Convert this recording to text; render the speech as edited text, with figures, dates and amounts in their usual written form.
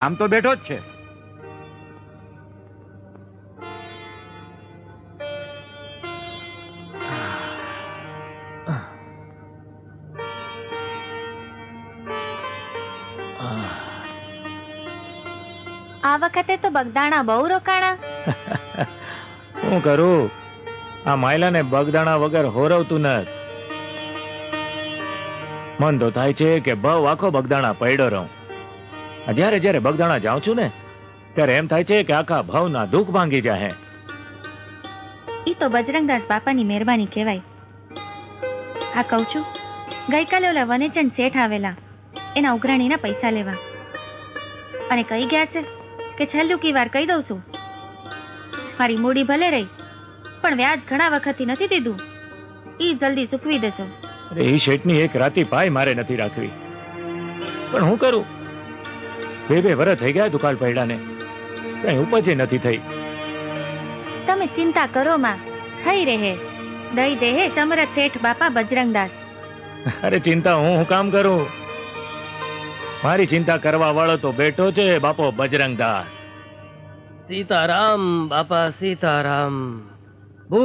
આમ તો બેઠો જ છે. આ વખતે તો બગદાણા બહુ રોકાણા. શું કરું, આ માયલાને બગદાણા વગર હોરવતું નથી. મન તો થાય છે કે બહુ આખો બગદાણા પડ્યો રહું. જ્યારે જ્યારે બગદાણા જાઉં છું ને ત્યારે એમ થાય છે કે આખા ભાવના દુઃખ ભાંગી જાય. ઈ તો બજરંગદાસ બાપાની મહેરબાની કહેવાય. આ કહું છું, ગઈકાલે ઓલા વનેચંદ શેઠ આવેલા એના ઉઘરાણીના પૈસા લેવા, અને કહી ગયા છે કે છેલ્લું કી વાર કહી દઉં છું, મારી મૂડી ભલે રહી પણ વ્યાજ ઘણા વખતથી નથી દીધું, ઈ જલ્દી ચૂકવી દેજો. અરે એ શેઠની એક રાતી પાય મારે નથી રાખવી, પણ હું કરું? 2 વર્ષ થઈ ગયા દુકાળ પડ્યાને, કઈ ઉપજ નથી થઈ. તમે ચિંતા કરો માં, થઈ રહે. દઈ દે હે સમરથ શેઠ બાપા બજરંગદાસ. અરે ચિંતા હું કામ કરું? મારી ચિંતા કરવા વાળો તો બેઠો છે બાપો બજરંગદાસ. સીતારામ બાપા સીતારામ. ભૂખ